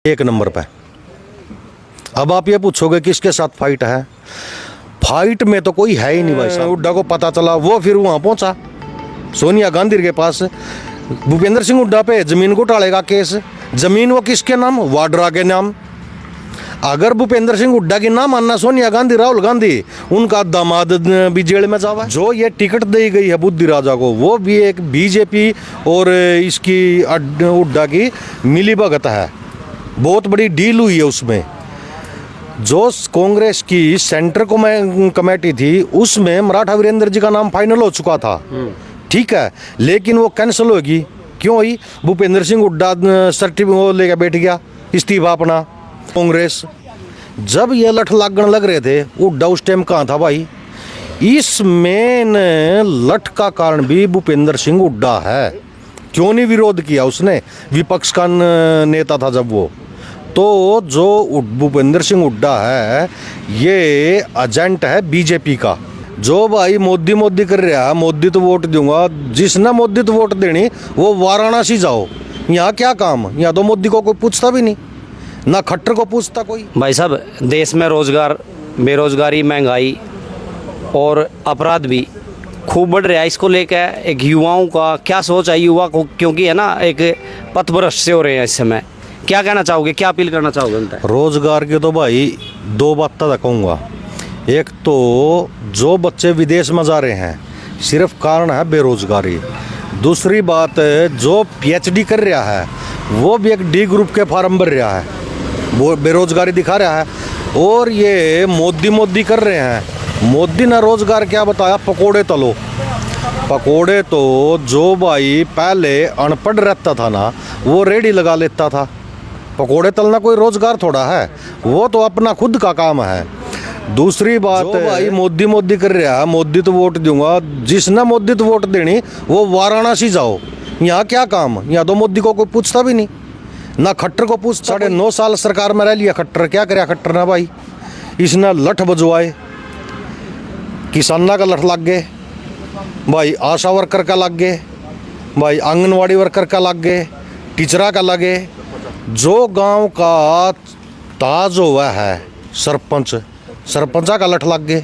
एक नंबर पे। अब आप ये पूछोगे किसके साथ फाइट है, फाइट में तो कोई है ही नहीं भाई साहब। हुड्डा को पता चला, वो फिर वहाँ पहुँचा सोनिया गांधी के पास। भूपेंद्र सिंह हुड्डा पे जमीन घोटाले का केस, जमीन वो किसके नाम, वाड्रा के नाम। अगर भूपेंद्र सिंह हुड्डा की ना मानना सोनिया गांधी, राहुल गांधी, उनका दामाद भी जेल में जावा। जो ये टिकट दी गई है बुद्धि राजा को, वो भी एक बीजेपी और इसकी हुड्डा की मिली भगत है, बहुत बड़ी डील हुई है उसमें। जो कांग्रेस की सेंटर कमेटी थी उसमें मराठा वीरेंद्र जी का नाम फाइनल हो चुका था, ठीक है, लेकिन वो कैंसिल होगी। क्यों हुई, भूपेंद्र सिंह हुड्डा सर्टिफिकेट लेकर बैठ गया इस्तीफा अपना। कांग्रेस जब ये लठ लागण लग रहे थे, हुड्डा उस टाइम कहाँ था भाई। इस मेन लठ का कारण भी भूपेंद्र सिंह हुड्डा है। क्यों नहीं विरोध किया उसने, विपक्ष का नेता था जब वो। तो जो भूपेंद्र सिंह हुड्डा है ये एजेंट है बीजेपी का। जो भाई मोदी मोदी कर रहा है, मोदी तो वोट दूंगा, जिसने मोदी तो वोट देनी वो वाराणसी जाओ, यहाँ क्या काम, यहाँ तो मोदी को कोई पूछता भी नहीं, ना खट्टर को पूछता कोई। भाई साहब, देश में रोजगार, बेरोजगारी, महंगाई और अपराध भी खूब बढ़ रहा है। इसको लेकर एक युवाओं का क्या सोच है, युवा को, क्योंकि है ना एक पथभ्रष्ट से हो रहे हैं इस समय, क्या कहना चाहोगे, क्या अपील करना चाहोगे उनका? रोजगार के तो भाई दो बातें कहूँगा। एक तो जो बच्चे विदेश में जा रहे हैं सिर्फ कारण है बेरोजगारी। दूसरी बात, जो पीएचडी कर रहा है वो भी एक डी ग्रुप के फॉर्म भर रहा है, वो बेरोजगारी दिखा रहा है। और ये मोदी कर रहे हैं, मोदी ने रोजगार क्या बताया, पकोड़े तलो। पकोड़े तो जो भाई पहले अनपढ़ रहता था ना, वो रेडी लगा लेता था। पकोड़े तलना कोई रोजगार थोड़ा है, वो तो अपना खुद का काम है। दूसरी बात, भाई मोदी कर रहा है, मोदी तो वोट दूंगा, जिसने मोदी तो वोट देनी वो वाराणसी जाओ, यहाँ क्या काम, यहाँ तो मोदी को कोई पूछता भी नहीं, ना खट्टर को पूछता। 9.5 साल सरकार में रह लिया खट्टर, क्या करे खट्टर ना भाई, इसने लठ बजवाए, किसाना का लठ लग गए भाई, आशा वर्कर का लग गए भाई, आंगनवाड़ी वर्कर का लग गए, टीचरा का लगे। जो गांव का ताज हुआ है सरपंचा का लठ लग गए।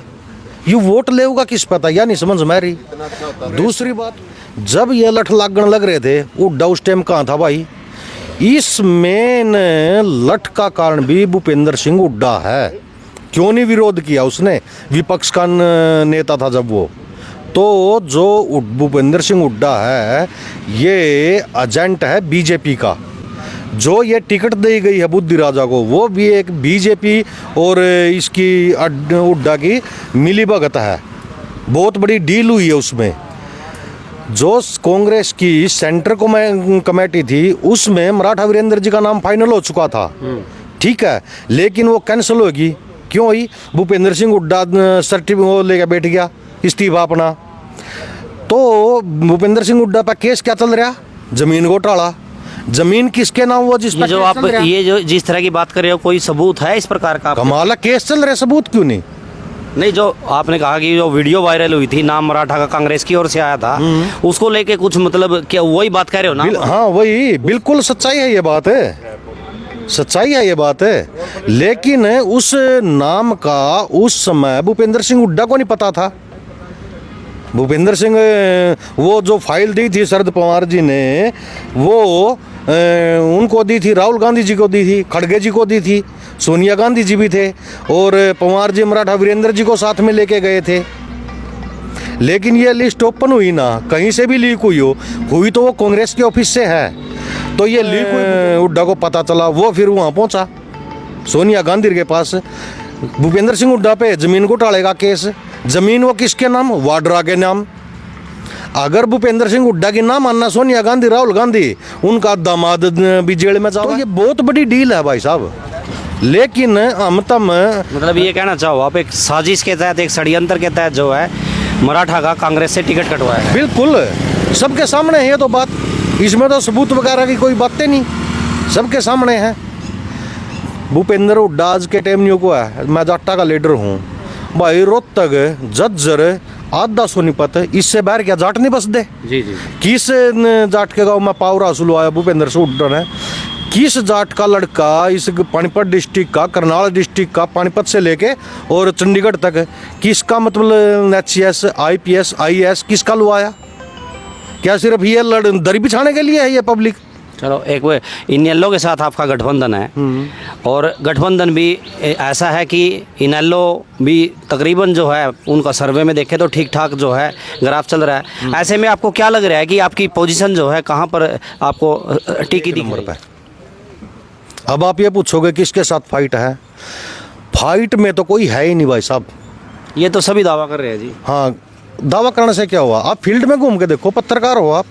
ये वोट लेगा किस पता, या नहीं समझ में रही। दूसरी बात, जब ये लठ लागण लग रहे थे, हुड्डा उस टाइम कहाँ था भाई। इस मेन लठ का कारण भी भूपेंद्र सिंह हुड्डा है। क्यों नहीं विरोध किया उसने, विपक्ष का नेता था जब वो। तो जो भूपेंद्र सिंह हुड्डा है ये एजेंट है बीजेपी का। जो ये टिकट दी गई है बुद्धि राजा को, वो भी एक बीजेपी और इसकी हुड्डा की मिली भगत है, बहुत बड़ी डील हुई है उसमें। जो कांग्रेस की सेंटर कमेटी थी उसमें मराठा वीरेंद्र जी का नाम फाइनल हो चुका था, ठीक है, लेकिन वो कैंसिल होगी। क्यों हुई, भूपेंद्र सिंह हुड्डा सर्टिफिकेट लेकर बैठ गया इस्तीफा अपना। तो भूपेंद्र सिंह हुड्डा पर केस क्या चल रहा, जमीन घोटाला। जमीन किसके नाम हुआ, जिस पर जो आप ये जो जिस तरह की बात कर रहे हो, कोई सबूत है इस प्रकार का? कमाल, केस चल रहे, सबूत क्यों नहीं? नहीं, जो आपने कहा कि जो वीडियो वायरल हुई थी, नाम मराठा का कांग्रेस की ओर से आया था, उसको लेके कुछ मतलब क्या वही बात कह रहे हो ना? हाँ वही, बिल्कुल सच्चाई है ये बात है, सच्चाई है ये बात है। लेकिन उस नाम का उस समय भूपेंद्र सिंह हुड्डा को नहीं पता था। भूपेंद्र सिंह, वो जो फाइल दी थी शरद पवार जी ने, वो उनको दी थी, राहुल गांधी जी को दी थी, खड़गे जी को दी थी, सोनिया गांधी जी भी थे, और पवार जी मराठा वीरेंद्र जी को साथ में लेके गए थे। लेकिन ये लिस्ट ओपन हुई ना, कहीं से भी लीक हुई तो वो कांग्रेस के ऑफिस से है। तो ये लीक हुई, हुड्डा को पता चला, वो फिर वहाँ पहुँचा सोनिया गांधी के पास। भूपेंद्र सिंह हुड्डा पे जमीन घोटाले का केस, जमीन वो किसके नाम, वाड्रा के नाम। अगर भूपेंद्र सिंह हुड्डा की ना मानना सोनिया गांधी, राहुल गांधी, उनका दामाद भी जेल में जाओ। तो ये बहुत बड़ी डील है भाई साहब। लेकिन हम तम मतलब ये कहना चाहो आप, एक साजिश के तहत, एक षड्यंत्र के तहत जो है मराठा का कांग्रेस से टिकट कटवाया है। बिल्कुल सबके सामने है ये तो बात, इसमें तो सबूत वगैरह की कोई बातें नहीं, सबके सामने है। भूपेंद्र हुड्डा आज के टाइम न्यू को है, मैं जाट्टा का लीडर हूँ भाई, रोहतक, झज्जर, आधा सोनीपत, इससे बाहर क्या जाट नहीं बस दे। जी जी। किस जाट के गाँव में पावर हासिल हुआ है भूपेंद्र सिंह हुड्डा ने, किस जाट का लड़का इस पानीपत डिस्ट्रिक्ट का, करनाल डिस्ट्रिक्ट का, पानीपत से लेके और चंडीगढ़ तक किसका मतलब HCS IPS IAS किसका लुआया? क्या सिर्फ ये दरी बिछाने के लिए है ये पब्लिक? चलो एक वो इनेलो के साथ आपका गठबंधन है और गठबंधन भी ऐसा है कि इनेलो भी तकरीबन जो है उनका सर्वे में देखें तो ठीक ठाक जो है ग्राफ चल रहा है। ऐसे में आपको क्या लग रहा है कि आपकी पोजीशन जो है कहाँ पर आपको टिकी दिख रही है? अब आप ये पूछोगे किसके साथ फाइट है? फाइट में तो कोई है ही नहीं भाई साहब। ये तो सभी दावा कर रहे हैं जी। हाँ, दावा करने से क्या हुआ? आप फील्ड में घूम के देखो, पत्रकार हो आप,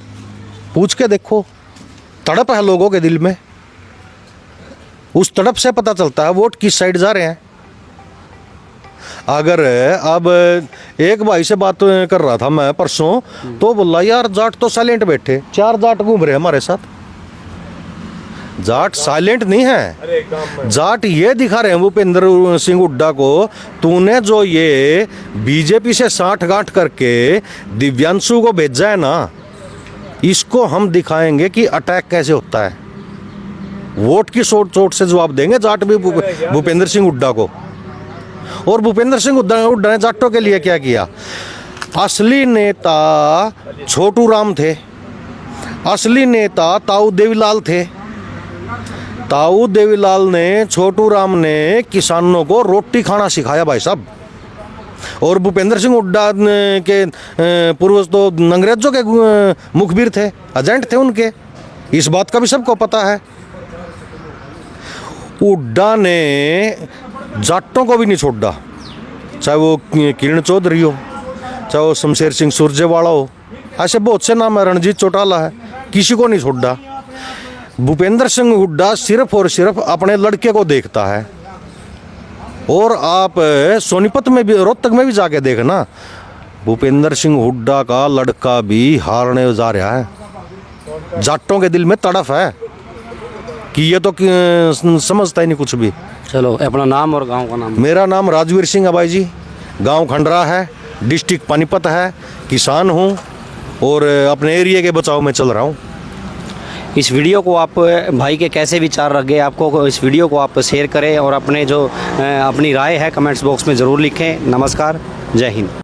पूछ के देखो, तड़प है लोगों के दिल में, उस तड़प से पता चलता है वोट किस साइड जा रहे हैं। अगर अब एक भाई से बात कर रहा था मैं परसों, तो बोला यार जाट तो साइलेंट बैठे, 4 जाट घूम रहे हमारे साथ। जाट साइलेंट नहीं है, जाट ये दिखा रहे हैं भूपेंद्र सिंह हुड्डा को, तूने जो ये बीजेपी से साठ-गांठ करके दिव्यांशु को भेजा है ना, इसको हम दिखाएंगे कि अटैक कैसे होता है। वोट की चोट से जवाब देंगे जाट भी भूपेंद्र सिंह हुड्डा को। और भूपेंद्र सिंह हुड्डा ने जाटों के लिए क्या किया? असली नेता छोटू राम थे, असली नेता ताऊ देवीलाल थे। ताऊ देवीलाल ने, छोटू राम ने किसानों को रोटी खाना सिखाया भाई साहब। और भूपेंद्र सिंह हुड्डा के पूर्वज तो अंग्रेजों के मुखबिर थे, एजेंट थे उनके, इस बात का भी सबको पता है। हुड्डा ने जाटों को भी नहीं छोड़ा, चाहे वो किरण चौधरी हो, चाहे वो शमशेर सिंह सुरजेवाला हो, ऐसे बहुत से नाम है, रणजीत चौटाला है, किसी को नहीं छोड़ा। भूपेंद्र सिंह हुड्डा सिर्फ और सिर्फ अपने लड़के को देखता है। और आप सोनीपत में भी, रोहतक में भी जाके देखना, भूपेंद्र सिंह हुड्डा का लड़का भी हारने जा रहा है। जाटों के दिल में तड़फ है कि ये तो समझता ही नहीं कुछ भी। चलो अपना नाम और गांव का नाम। मेरा नाम राजवीर सिंह है भाई जी, गांव खंडरा है, डिस्ट्रिक्ट पानीपत है, किसान हूँ और अपने एरिया के बचाव में चल रहा हूँ। इस वीडियो को आप भाई के कैसे विचार रख गए, आपको इस वीडियो को आप शेयर करें और अपने जो अपनी राय है कमेंट्स बॉक्स में ज़रूर लिखें। नमस्कार, जय हिंद।